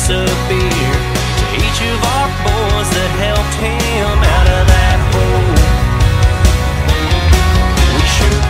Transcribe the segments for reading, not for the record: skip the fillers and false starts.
case of beer to each of our boys that helped him out of that hole. We shook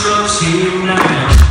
trucks here now.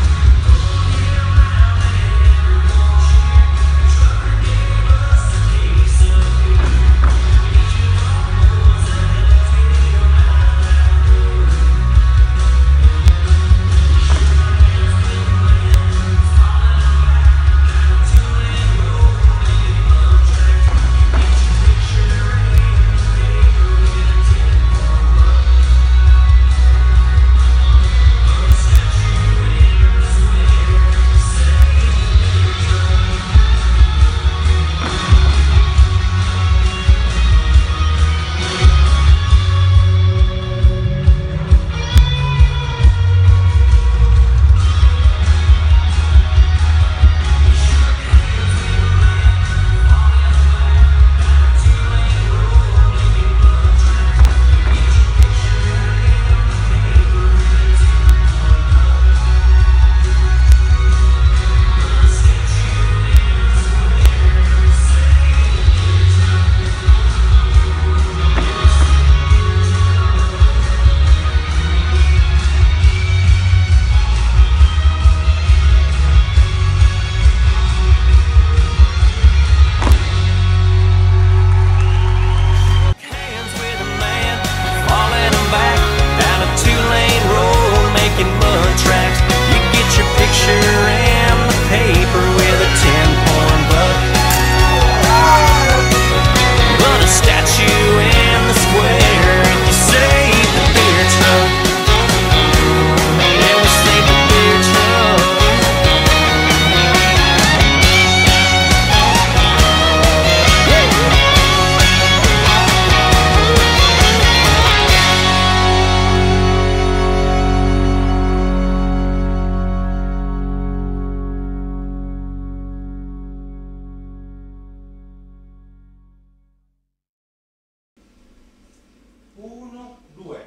Uno, due,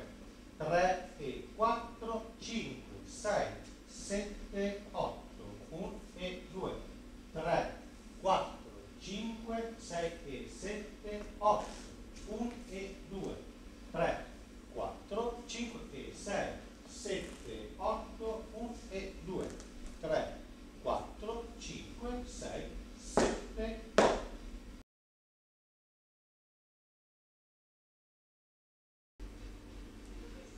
tre e quattro, cinque, sei, sette, otto. 1 e 2, 3, 4, 5, 6 e 7, 8. 1 e 2, 3, 4, 5 e 6, 7, 8. 1 e 2, 3, 4, 5, 6, 7, 8.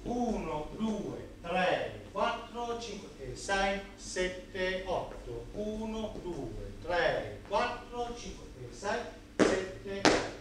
1, 2, 3, 4, 5 e 6, 7, 8. 1, 2, 3, 4, 5 e 6, 7, 8.